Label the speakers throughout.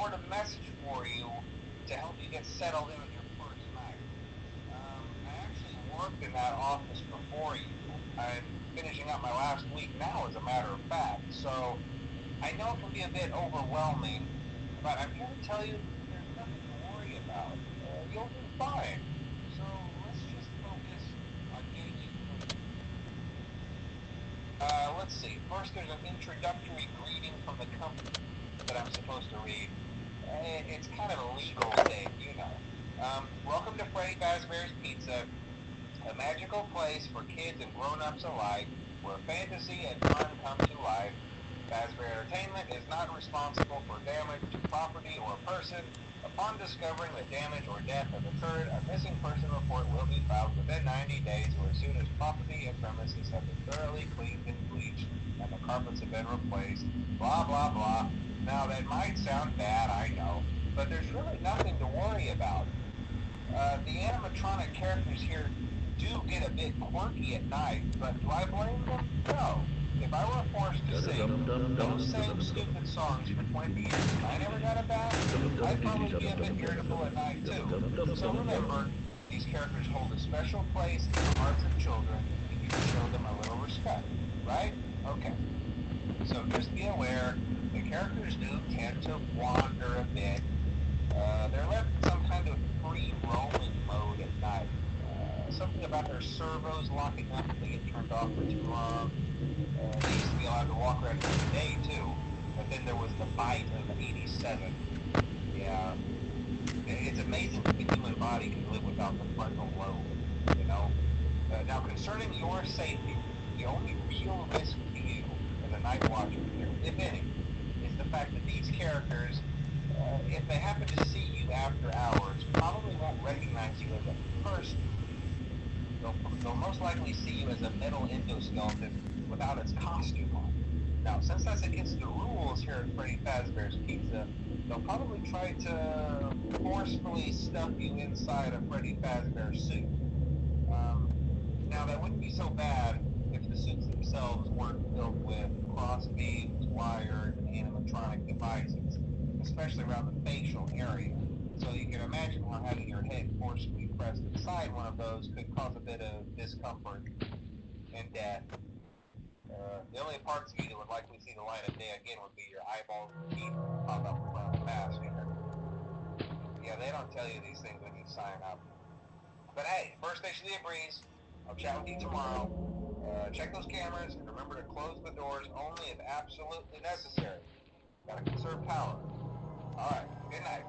Speaker 1: record a message for you to help you get settled in with your first night. I actually worked in that office before you. I'm finishing up my last week now, as a matter of fact, so I know it can be a bit overwhelming, but I'm here to tell you there's nothing to worry about. You'll do fine. So let's just focus on getting you through. Let's see. First, there's an introductory greeting from the company that I'm supposed to read. It's kind of a legal thing, you know. Welcome to Freddy Fazbear's Pizza, a magical place for kids and grown-ups alike, where fantasy and fun come to life. Fazbear Entertainment is not responsible for damage to property or person. Upon discovering that damage or death has occurred, a missing person report will be filed within 90 days or as soon as property and premises have been thoroughly cleaned and bleached and the carpets have been replaced. Blah, blah, blah. Now, that might sound bad, I know, but there's really nothing to worry about. The animatronic characters here do get a bit quirky at night, but do I blame them? No. If I were forced to sing those same stupid songs for 20 years and I never got it back, I'd probably be a bit irritable at night too. So remember, these characters hold a special place in the hearts of children, and you should show them a little respect, right? Okay. So just be aware, the characters do tend to wander a bit. They're left in some kind of free roaming mode at night. Something about their servos locking up if they get turned off for too long. They used to be allowed to walk around during the day too, but then there was the bite of '87. Yeah, it's amazing that the human body can live without the frontal lobe, you know? Now, concerning your safety, the only real risk to you as a night watcher here, if any, is the fact that these characters, if they happen to see you after hours, probably won't recognize you as a person. They'll most likely see you as a metal endoskeleton without its costume on. Now, since that's against the rules here at Freddy Fazbear's Pizza, they'll probably try to forcefully stuff you inside a Freddy Fazbear suit. Now, that wouldn't be so bad if the suits themselves weren't filled with cross beams, wires, and animatronic devices, especially around the facial area. So you can imagine how having your head forcefully pressed inside one of those could cause a bit of discomfort and death. The only parts of you that would likely see the light of day again would be your eyeballs and teeth pop up in front of the mask. Yeah, they don't tell you these things when you sign up. But hey, first station of the breeze. I'll chat with you tomorrow. Check those cameras and remember to close the doors only if absolutely necessary. Gotta conserve power. Alright, good night.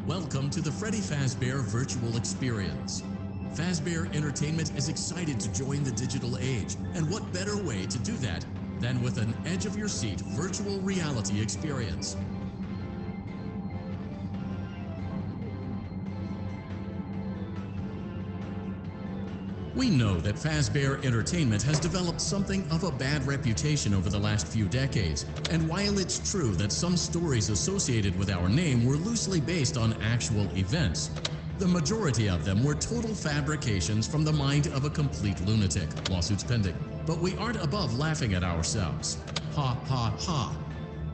Speaker 2: Welcome to the Freddy Fazbear Virtual Experience. Fazbear Entertainment is excited to join the digital age, and what better way to do that than with an edge-of-your-seat virtual reality experience. We know that Fazbear Entertainment has developed something of a bad reputation over the last few decades, and while it's true that some stories associated with our name were loosely based on actual events, the majority of them were total fabrications from the mind of a complete lunatic, lawsuits pending. But we aren't above laughing at ourselves. Ha ha ha.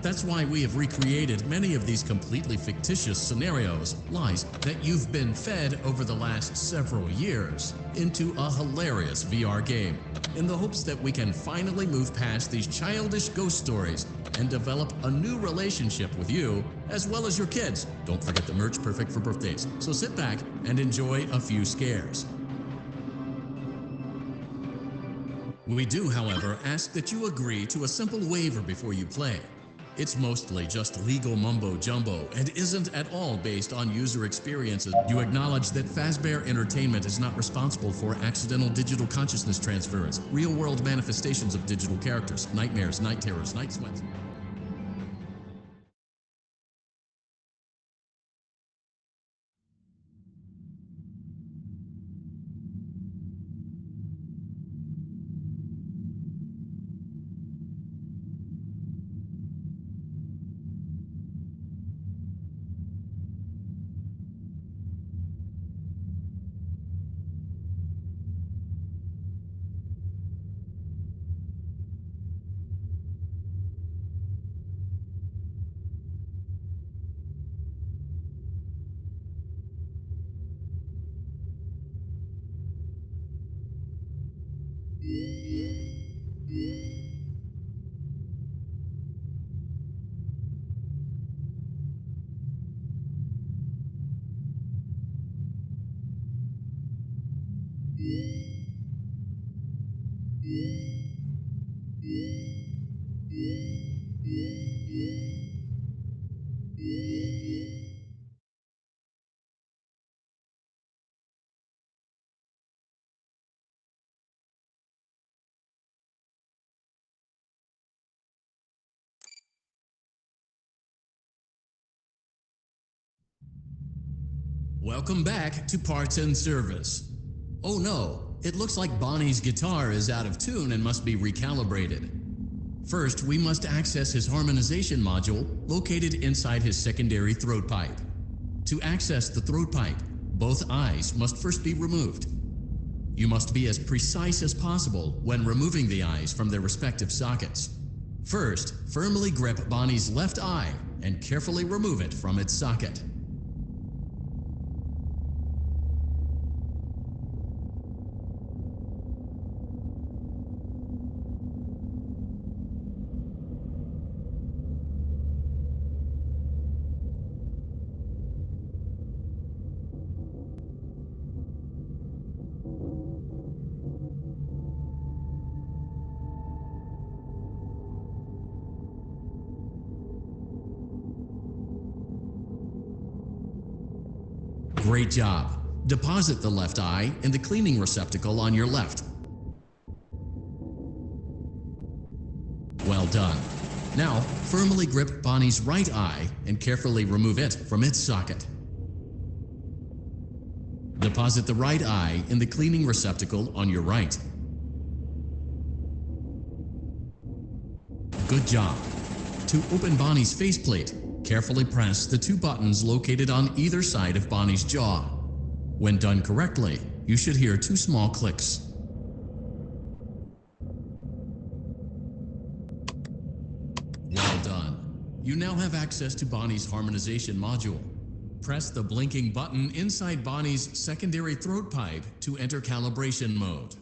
Speaker 2: That's why we have recreated many of these completely fictitious scenarios, lies that you've been fed over the last several years, into a hilarious VR game, in the hopes that we can finally move past these childish ghost stories and develop a new relationship with you, as well as your kids. Don't forget the merch, perfect for birthdays. So sit back and enjoy a few scares. We do, however, ask that you agree to a simple waiver before you play. It's mostly just legal mumbo-jumbo and isn't at all based on user experiences. You acknowledge that Fazbear Entertainment is not responsible for accidental digital consciousness transference, real-world manifestations of digital characters, nightmares, night terrors, night sweats. Welcome back to Parts and Service. Oh no, it looks like Bonnie's guitar is out of tune and must be recalibrated. First, we must access his harmonization module located inside his secondary throat pipe. To access the throat pipe, both eyes must first be removed. You must be as precise as possible when removing the eyes from their respective sockets. First, firmly grip Bonnie's left eye and carefully remove it from its socket. Great job. Deposit the left eye in the cleaning receptacle on your left. Well done. Now, firmly grip Bonnie's right eye and carefully remove it from its socket. Deposit the right eye in the cleaning receptacle on your right. Good job. To open Bonnie's faceplate, carefully press the two buttons located on either side of Bonnie's jaw. When done correctly, you should hear two small clicks. Well done. You now have access to Bonnie's harmonization module. Press the blinking button inside Bonnie's secondary throat pipe to enter calibration mode.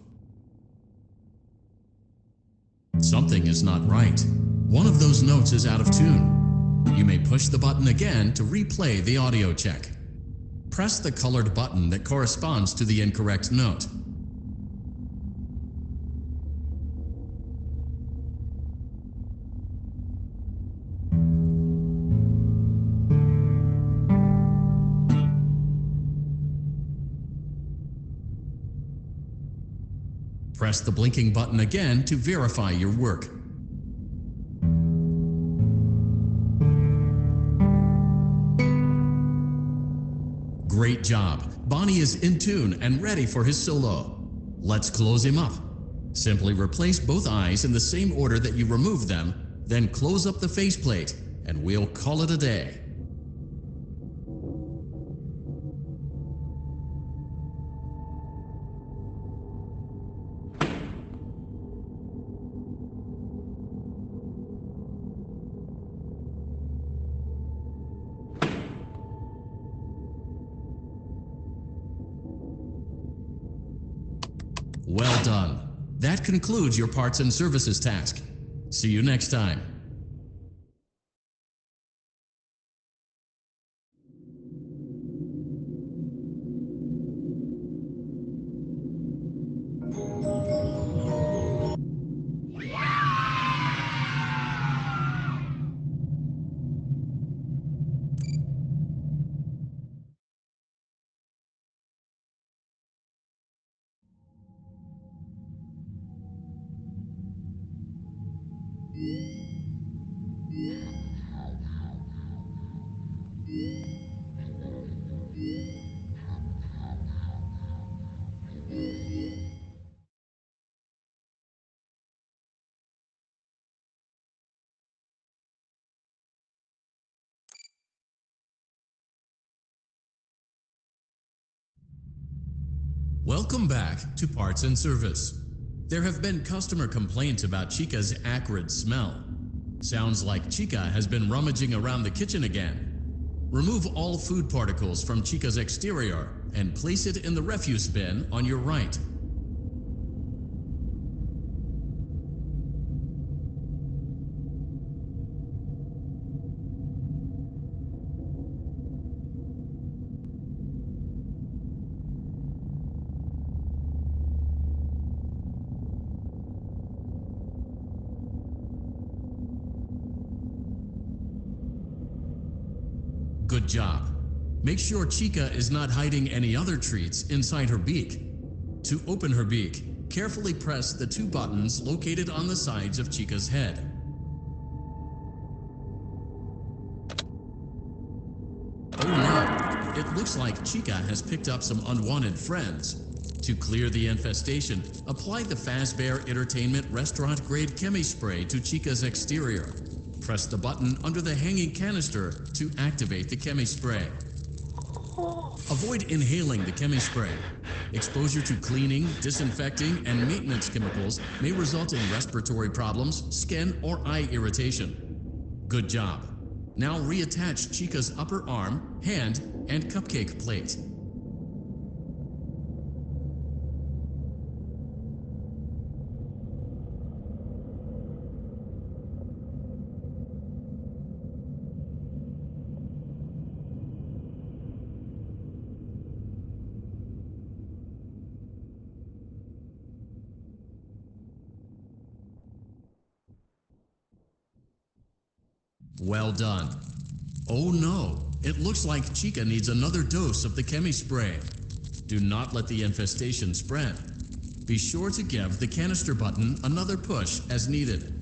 Speaker 2: Something is not right. One of those notes is out of tune. You may push the button again to replay the audio check. Press the colored button that corresponds to the incorrect note. Press the blinking button again to verify your work. Great job. Bonnie is in tune and ready for his solo. Let's close him up. Simply replace both eyes in the same order that you removed them, then close up the faceplate, and we'll call it a day. Well done. That concludes your parts and services task. See you next time. Welcome back to Parts and Service. There have been customer complaints about Chica's acrid smell. Sounds like Chica has been rummaging around the kitchen again. Remove all food particles from Chica's exterior and place it in the refuse bin on your right. Good job. Make sure Chica is not hiding any other treats inside her beak. To open her beak, carefully press the two buttons located on the sides of Chica's head. Oh no, it looks like Chica has picked up some unwanted friends. To clear the infestation, apply the Fazbear Entertainment restaurant grade chemi spray to Chica's exterior. Press the button under the hanging canister to activate the chemi spray. Avoid inhaling the chemi spray. Exposure to cleaning, disinfecting, and maintenance chemicals may result in respiratory problems, skin, or eye irritation. Good job. Now reattach Chica's upper arm, hand, and cupcake plate. Well done. Oh no, It looks like Chica needs another dose of the chemi spray. Do not let the infestation spread. Be sure to give the canister button another push as needed.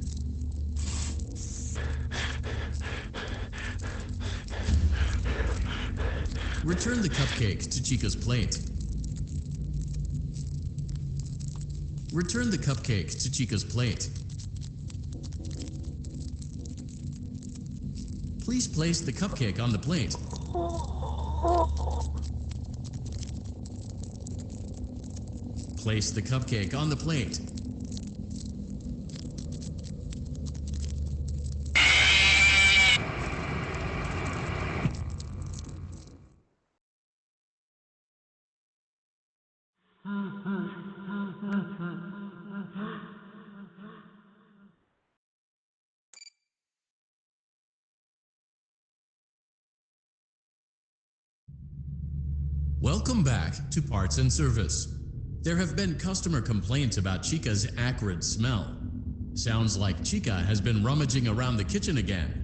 Speaker 2: Return the cupcake to Chica's plate. Return the cupcake to Chica's plate. Please place the cupcake on the plate. Place the cupcake on the plate. Welcome back to Parts and Service. There have been customer complaints about Chica's acrid smell. Sounds like Chica has been rummaging around the kitchen again.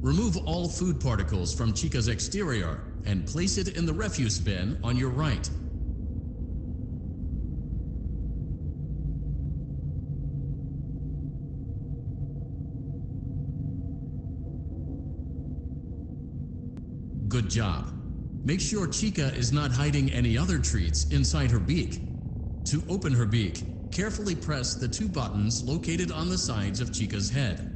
Speaker 2: Remove all food particles from Chica's exterior and place it in the refuse bin on your right. Good job. Make sure Chica is not hiding any other treats inside her beak. To open her beak, carefully press the two buttons located on the sides of Chica's head.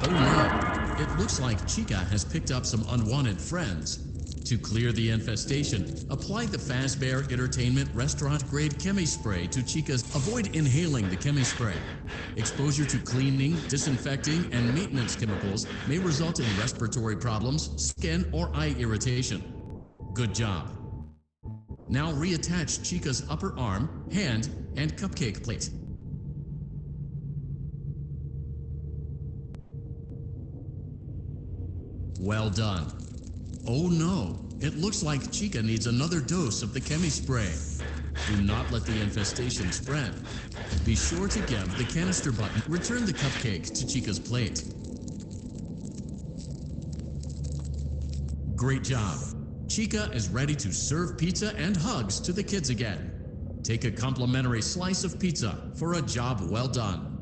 Speaker 2: Oh no, it looks like Chica has picked up some unwanted friends. To clear the infestation, apply the Fazbear Entertainment restaurant-grade chemi spray to Chica's. Avoid inhaling the chemi spray. Exposure to cleaning, disinfecting, and maintenance chemicals may result in respiratory problems, skin, or eye irritation. Good job. Now reattach Chica's upper arm, hand, and cupcake plate. Well done. Oh no, it looks like Chica needs another dose of the chemi spray. Do not let the infestation spread. Be sure to give the canister button. Return the cupcake to Chica's plate. Great job. Chica is ready to serve pizza and hugs to the kids again. Take a complimentary slice of pizza for a job well done.